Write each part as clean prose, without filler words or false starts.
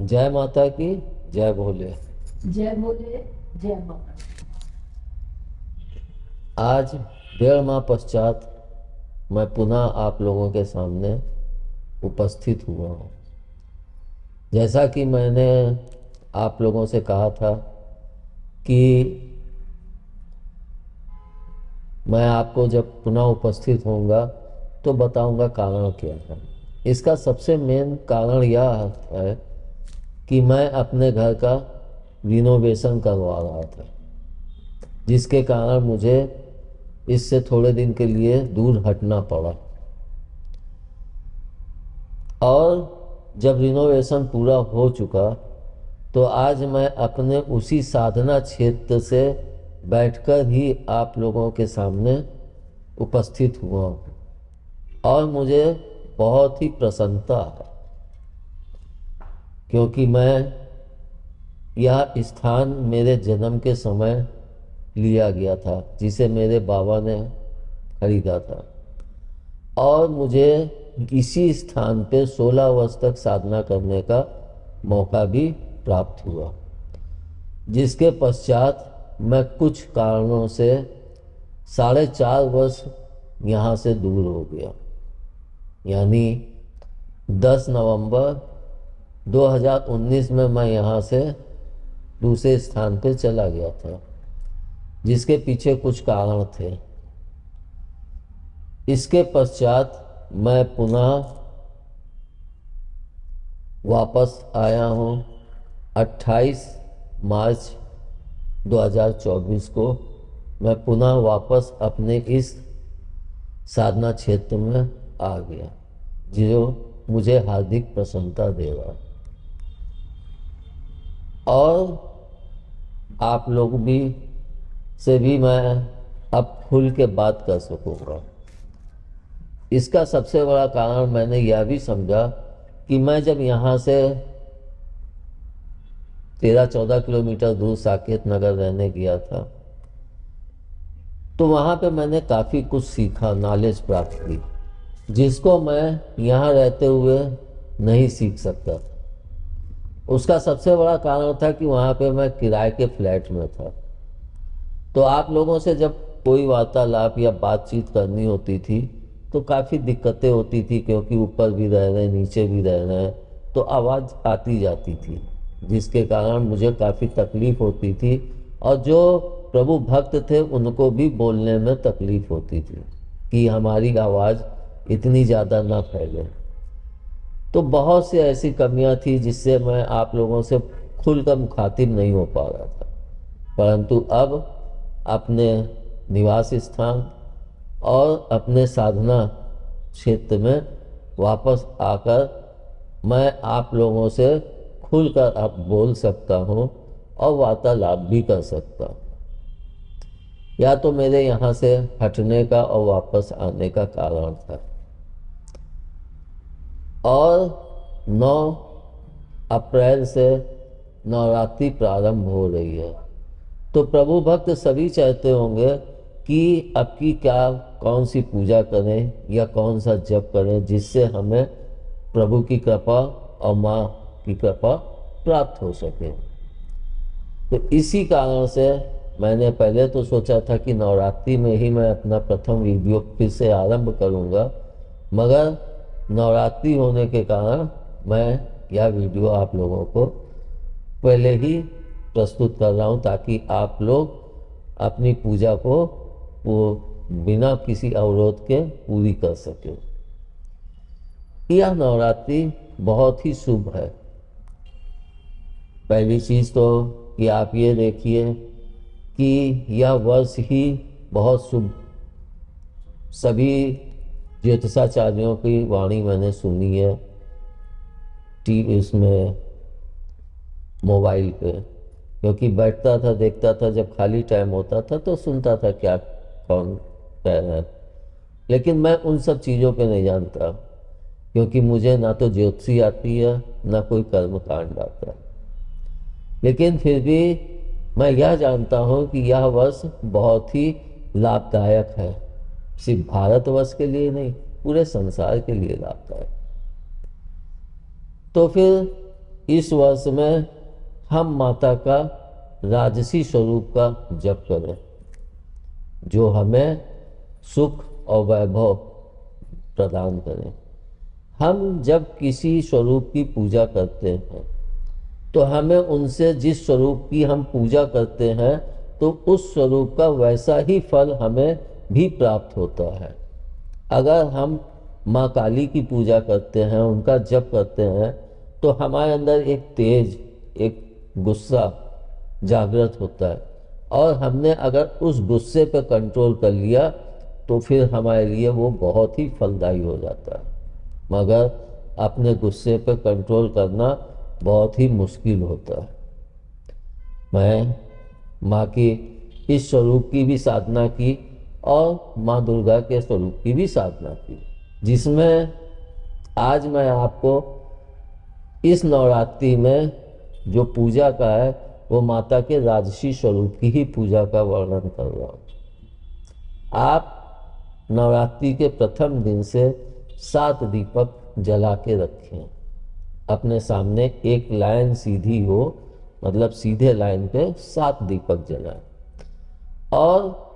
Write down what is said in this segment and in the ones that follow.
जय माता की जय भोले। जय भोले। जय माता। आज 1.5 माह पश्चात मैं पुनः आप लोगों के सामने उपस्थित हुआ हूँ। जैसा कि मैंने आप लोगों से कहा था कि मैं आपको जब पुनः उपस्थित होऊंगा तो बताऊंगा कारण क्या है। इसका सबसे मेन कारण यह है कि मैं अपने घर का रिनोवेशन करवा रहा था, जिसके कारण मुझे इससे थोड़े दिन के लिए दूर हटना पड़ा। और जब रिनोवेशन पूरा हो चुका तो आज मैं अपने उसी साधना क्षेत्र से बैठकर ही आप लोगों के सामने उपस्थित हुआ हूँ और मुझे बहुत ही प्रसन्नता है, क्योंकि मैं यह स्थान मेरे जन्म के समय लिया गया था, जिसे मेरे बाबा ने खरीदा था और मुझे इसी स्थान पे 16 वर्ष तक साधना करने का मौका भी प्राप्त हुआ, जिसके पश्चात मैं कुछ कारणों से 4.5 वर्ष यहाँ से दूर हो गया। यानी 10 नवंबर 2019 में मैं यहाँ से दूसरे स्थान पे चला गया था, जिसके पीछे कुछ कारण थे। इसके पश्चात मैं पुनः वापस आया हूँ 28 मार्च 2024 को। मैं पुनः वापस अपने इस साधना क्षेत्र में आ गया, जो मुझे हार्दिक प्रसन्नता दे रहा। और आप लोग भी से भी मैं अब खुल के बात कर सकूँगा। इसका सबसे बड़ा कारण मैंने यह भी समझा कि मैं जब यहाँ से 13-14 किलोमीटर दूर साकेत नगर रहने गया था, तो वहाँ पे मैंने काफ़ी कुछ सीखा, नॉलेज प्राप्त की, जिसको मैं यहाँ रहते हुए नहीं सीख सकता था। उसका सबसे बड़ा कारण था कि वहाँ पे मैं किराए के फ्लैट में था। तो आप लोगों से जब कोई वार्तालाप या बातचीत करनी होती थी तो काफ़ी दिक्कतें होती थी, क्योंकि ऊपर भी रह रहे हैं, नीचे भी रह रहे हैं, तो आवाज़ आती जाती थी, जिसके कारण मुझे काफ़ी तकलीफ होती थी। और जो प्रभु भक्त थे उनको भी बोलने में तकलीफ होती थी कि हमारी आवाज़ इतनी ज़्यादा ना फैले। तो बहुत सी ऐसी कमियां थी जिससे मैं आप लोगों से खुलकर मुखातिब नहीं हो पा रहा था। परंतु अब अपने निवास स्थान और अपने साधना क्षेत्र में वापस आकर मैं आप लोगों से खुलकर अब बोल सकता हूँ और वार्तालाप भी कर सकता हूँ। या तो मेरे यहाँ से हटने का और वापस आने का कारण था। और 9 अप्रैल से नवरात्रि प्रारंभ हो रही है, तो प्रभु भक्त सभी चाहते होंगे कि अब की क्या कौन सी पूजा करें या कौन सा जप करें जिससे हमें प्रभु की कृपा और माँ की कृपा प्राप्त हो सके। तो इसी कारण से मैंने पहले तो सोचा था कि नवरात्रि में ही मैं अपना प्रथम वीडियो फिर से आरंभ करूंगा, मगर नवरात्रि होने के कारण मैं यह वीडियो आप लोगों को पहले ही प्रस्तुत कर रहा हूँ, ताकि आप लोग अपनी पूजा को वो बिना किसी अवरोध के पूरी कर सके। यह नवरात्रि बहुत ही शुभ है। पहली चीज़ तो कि आप ये देखिए कि यह वर्ष ही बहुत शुभ। सभी ज्योतिषाचार्यों की वाणी मैंने सुनी है टीवी इसमें मोबाइल पे, क्योंकि बैठता था देखता था, जब खाली टाइम होता था तो सुनता था क्या कौन कह रहा है। लेकिन मैं उन सब चीज़ों पे नहीं जानता, क्योंकि मुझे ना तो ज्योतिषी आती है ना कोई कर्म कांड आता है। लेकिन फिर भी मैं यह जानता हूँ कि यह वर्ष बहुत ही लाभदायक है, सिर्फ भारतवर्ष के लिए नहीं, पूरे संसार के लिए लाभदायक। तो फिर इस वर्ष में हम माता का राजसी स्वरूप का जप करें, जो हमें सुख और वैभव प्रदान करें। हम जब किसी स्वरूप की पूजा करते हैं तो हमें उनसे जिस स्वरूप की हम पूजा करते हैं तो उस स्वरूप का वैसा ही फल हमें भी प्राप्त होता है। अगर हम माँ काली की पूजा करते हैं, उनका जप करते हैं, तो हमारे अंदर एक तेज, एक गुस्सा जागृत होता है, और हमने अगर उस गुस्से पर कंट्रोल कर लिया तो फिर हमारे लिए वो बहुत ही फलदायी हो जाता है। मगर अपने गुस्से पर कंट्रोल करना बहुत ही मुश्किल होता है। मैं माँ की इस स्वरूप की भी साधना की और माँ दुर्गा के स्वरूप की भी साधना की, जिसमें आज मैं आपको इस नवरात्रि में जो पूजा का है वो माता के राजसी स्वरूप की ही पूजा का वर्णन कर रहा हूँ। आप नवरात्रि के प्रथम दिन से 7 दीपक जला के रखें। अपने सामने एक लाइन सीधी हो, मतलब सीधे लाइन पे 7 दीपक जलाएं और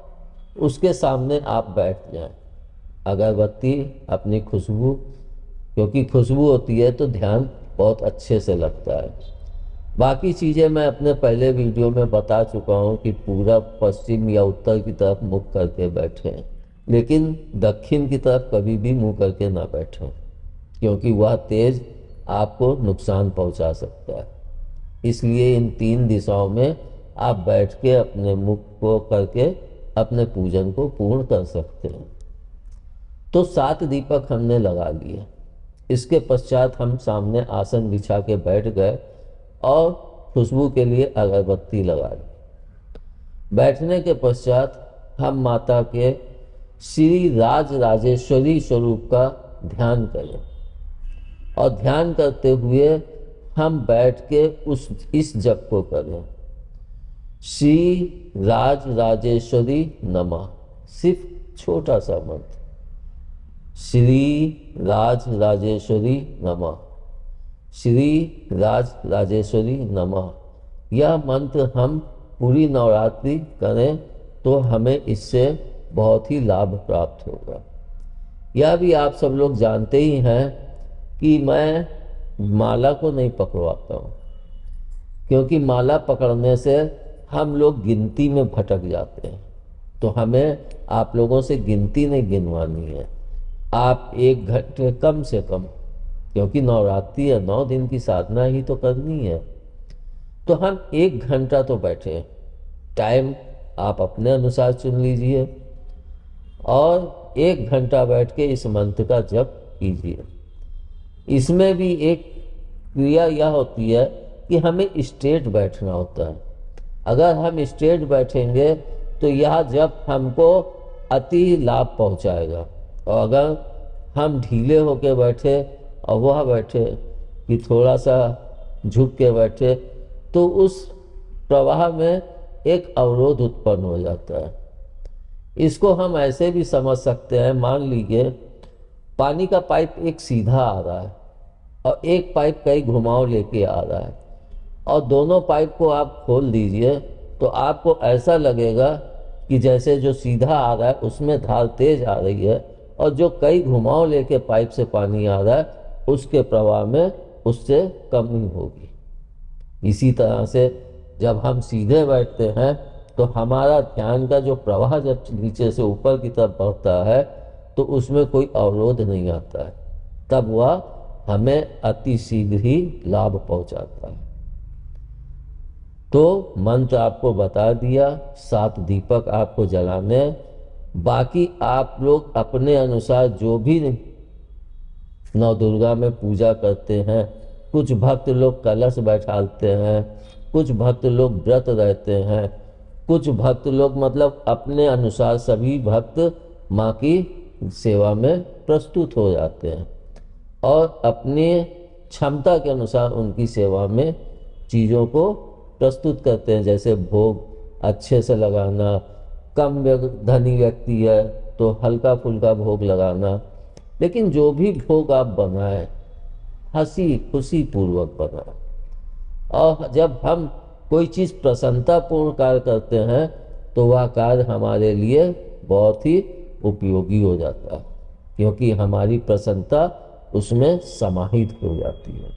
उसके सामने आप बैठ जाएं। अगरबत्ती, अपनी खुशबू, क्योंकि खुशबू होती है तो ध्यान बहुत अच्छे से लगता है। बाकी चीज़ें मैं अपने पहले वीडियो में बता चुका हूँ कि पूरब, पश्चिम या उत्तर की तरफ मुख करके बैठें, लेकिन दक्षिण की तरफ कभी भी मुँह करके ना बैठें, क्योंकि वह तेज आपको नुकसान पहुंचा सकता है। इसलिए इन 3 दिशाओं में आप बैठ के अपने मुख को करके अपने पूजन को पूर्ण कर सकते हैं। तो 7 दीपक हमने लगा लिए। इसके पश्चात हम सामने आसन बिछा के बैठ गए और खुशबू के लिए अगरबत्ती लगा ली। बैठने के पश्चात हम माता के श्री राज राजेश्वरी स्वरूप का ध्यान करें, और ध्यान करते हुए हम बैठ के इस जप को करें, श्री राज राजेश्वरी नमः। सिर्फ छोटा सा मंत्र, श्री राज राजेश्वरी नमः, श्री राज राजेश्वरी नमः। यह मंत्र हम पूरी नवरात्रि करें तो हमें इससे बहुत ही लाभ प्राप्त होगा। यह भी आप सब लोग जानते ही हैं कि मैं माला को नहीं पकड़वाता हूँ, क्योंकि माला पकड़ने से हम लोग गिनती में भटक जाते हैं। तो हमें आप लोगों से गिनती नहीं गिनवानी है। आप 1 घंटे कम से कम, क्योंकि नवरात्रि है, 9 दिन की साधना ही तो करनी है, तो हम 1 घंटा तो बैठे। टाइम आप अपने अनुसार चुन लीजिए और 1 घंटा बैठ के इस मंत्र का जप कीजिए। इसमें भी एक क्रिया यह होती है कि हमें स्ट्रेट बैठना होता है। अगर हम स्ट्रेट बैठेंगे तो यह जप हमको अति लाभ पहुंचाएगा, और अगर हम ढीले होकर बैठे और वह बैठे कि थोड़ा सा झुक के बैठे तो उस प्रवाह में एक अवरोध उत्पन्न हो जाता है। इसको हम ऐसे भी समझ सकते हैं, मान लीजिए पानी का पाइप एक सीधा आ रहा है और एक पाइप कई घुमाव लेके आ रहा है, और दोनों पाइप को आप खोल दीजिए तो आपको ऐसा लगेगा कि जैसे जो सीधा आ रहा है उसमें धार तेज आ रही है, और जो कई घुमाव लेके पाइप से पानी आ रहा है उसके प्रवाह में उससे कमी होगी। इसी तरह से जब हम सीधे बैठते हैं तो हमारा ध्यान का जो प्रवाह जब नीचे से ऊपर की तरफ बढ़ता है तो उसमें कोई अवरोध नहीं आता है, तब वह हमें अति शीघ्र ही लाभ पहुंचाता है। तो मंत्र आपको बता दिया, 7 दीपक आपको जलाने। बाकी आप लोग अपने अनुसार जो भी नौ दुर्गा में पूजा करते हैं, कुछ भक्त लोग कलश बैठाते हैं, कुछ भक्त लोग व्रत रहते हैं, कुछ भक्त लोग मतलब अपने अनुसार सभी भक्त माँ की सेवा में प्रस्तुत हो जाते हैं और अपने क्षमता के अनुसार उनकी सेवा में चीज़ों को प्रस्तुत करते हैं। जैसे भोग अच्छे से लगाना, कम धनी व्यक्ति है तो हल्का फुल्का भोग लगाना, लेकिन जो भी भोग आप बनाएं हंसी खुशी पूर्वक बनाएं। और जब हम कोई चीज़ प्रसन्नतापूर्ण कार्य करते हैं तो वह कार्य हमारे लिए बहुत ही उपयोगी हो जाता है, क्योंकि हमारी प्रसन्नता उसमें समाहित हो जाती है।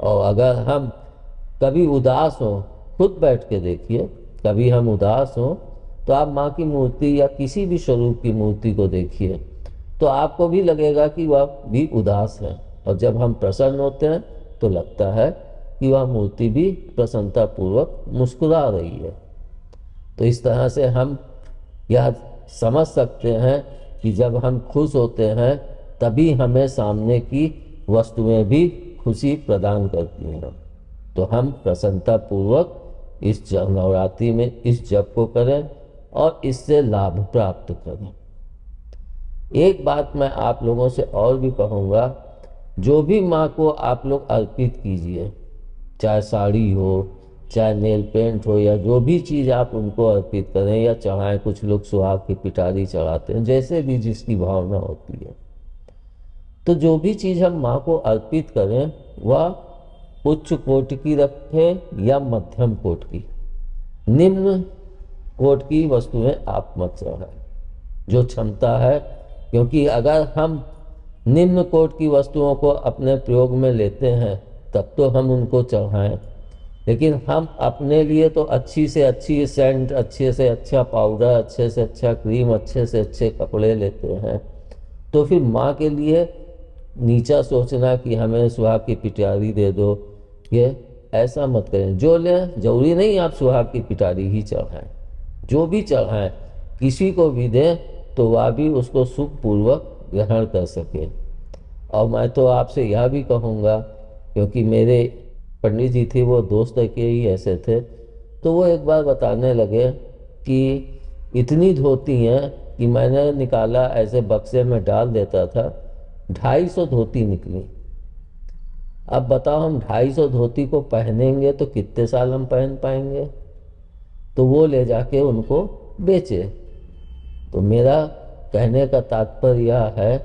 और अगर हम कभी उदास हों, खुद बैठ के देखिए, कभी हम उदास हों तो आप माँ की मूर्ति या किसी भी स्वरूप की मूर्ति को देखिए तो आपको भी लगेगा कि वह भी उदास है, और जब हम प्रसन्न होते हैं तो लगता है कि वह मूर्ति भी प्रसन्नतापूर्वक मुस्कुरा रही है। तो इस तरह से हम यह समझ सकते हैं कि जब हम खुश होते हैं तभी हमें सामने की वस्तुएं भी खुशी प्रदान करती हैं। तो हम प्रसन्नतापूर्वक इस नवरात्रि में इस जप को करें और इससे लाभ प्राप्त करें। एक बात मैं आप लोगों से और भी कहूँगा, जो भी माँ को आप लोग अर्पित कीजिए, चाहे साड़ी हो, चाहे नेल पेंट हो, या जो भी चीज़ आप उनको अर्पित करें या चढ़ाएं, कुछ लोग सुहाग की पिटारी चढ़ाते हैं, जैसे भी जिसकी भावना होती है, तो जो भी चीज़ हम माँ को अर्पित करें वह उच्च कोट की रखें या मध्यम कोट की। निम्न कोट की वस्तुएं आप मत चढ़ाएं, जो क्षमता है, क्योंकि अगर हम निम्न कोट की वस्तुओं को अपने प्रयोग में लेते हैं तब तो हम उनको चढ़ाएं, लेकिन हम अपने लिए तो अच्छी से अच्छी सेंट, अच्छे से अच्छा पाउडर, अच्छे से अच्छा क्रीम, अच्छे से अच्छे कपड़े लेते हैं, तो फिर माँ के लिए नीचा सोचना कि हमें सुहाग की पिटारी दे दो, ये ऐसा मत करें। जो लें, जरूरी नहीं आप सुहाग की पिटारी ही चढ़ाएं, जो भी चढ़ाएं किसी को भी दें तो वह भी उसको सुखपूर्वक ग्रहण कर सके। और मैं तो आपसे यह भी कहूँगा, क्योंकि मेरे पंडित जी थे, वो दोस्त के ही ऐसे थे, तो वो एक बार बताने लगे कि इतनी धोती हैं कि मैंने निकाला, ऐसे बक्से में डाल देता था, 250 धोती निकली। अब बताओ हम 250 धोती को पहनेंगे तो कितने साल हम पहन पाएंगे? तो वो ले जाके उनको बेचे। तो मेरा कहने का तात्पर्य यह है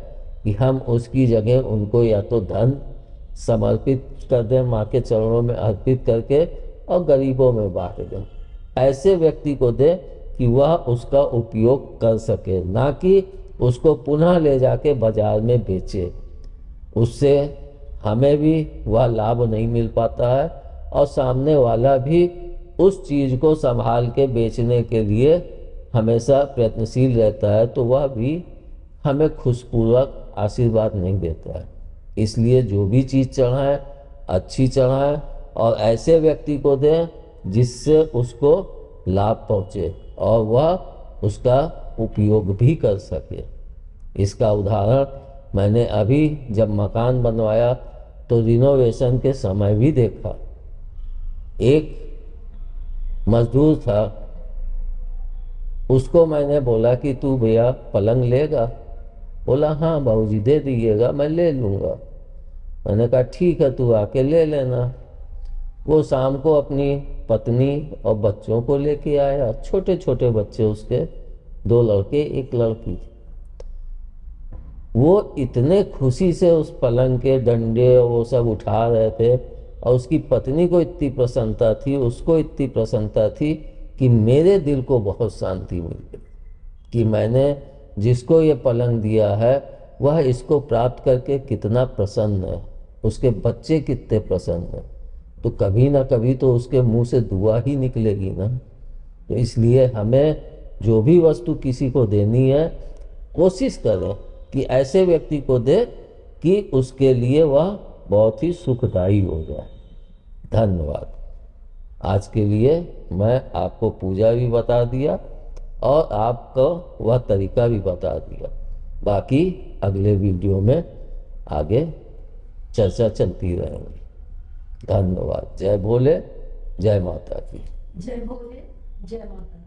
कि हम उसकी जगह उनको या तो धन समर्पित कर दें, माँ के चरणों में अर्पित करके, और गरीबों में बांट दें। ऐसे व्यक्ति को दें कि वह उसका उपयोग कर सके, ना कि उसको पुनः ले जाके बाजार में बेचे। उससे हमें भी वह लाभ नहीं मिल पाता है, और सामने वाला भी उस चीज़ को संभाल के बेचने के लिए हमेशा प्रयत्नशील रहता है, तो वह भी हमें खुशपूर्वक आशीर्वाद नहीं देता है। इसलिए जो भी चीज़ चढ़ाएं अच्छी चढ़ाएं, और ऐसे व्यक्ति को दें जिससे उसको लाभ पहुँचे और वह उसका उपयोग भी कर सके। इसका उदाहरण मैंने अभी जब मकान बनवाया तो रिनोवेशन के समय भी देखा। एक मजदूर था, उसको मैंने बोला कि तू भैया पलंग लेगा? बोला हाँ बाबूजी दे दीजिएगा, मैं ले लूँगा। मैंने कहा ठीक है, तू आके ले लेना। वो शाम को अपनी पत्नी और बच्चों को लेके आया, छोटे छोटे बच्चे उसके, 2 लड़के 1 लड़की। वो इतने खुशी से उस पलंग के डंडे वो सब उठा रहे थे, और उसकी पत्नी को इतनी प्रसन्नता थी, उसको इतनी प्रसन्नता थी कि मेरे दिल को बहुत शांति मिली कि मैंने जिसको ये पलंग दिया है वह इसको प्राप्त करके कितना प्रसन्न है, उसके बच्चे कितने प्रसन्न हैं। तो कभी ना कभी तो उसके मुंह से दुआ ही निकलेगी ना। तो इसलिए हमें जो भी वस्तु किसी को देनी है, कोशिश करें कि ऐसे व्यक्ति को दे कि उसके लिए वह बहुत ही सुखदायी हो जाए। धन्यवाद। आज के लिए मैं आपको पूजा भी बता दिया और आपको वह तरीका भी बता दिया। बाकी अगले वीडियो में आगे चर्चा चलती रहेगी। धन्यवाद। जय भोले, जय माता की। जय भोले, जय माता।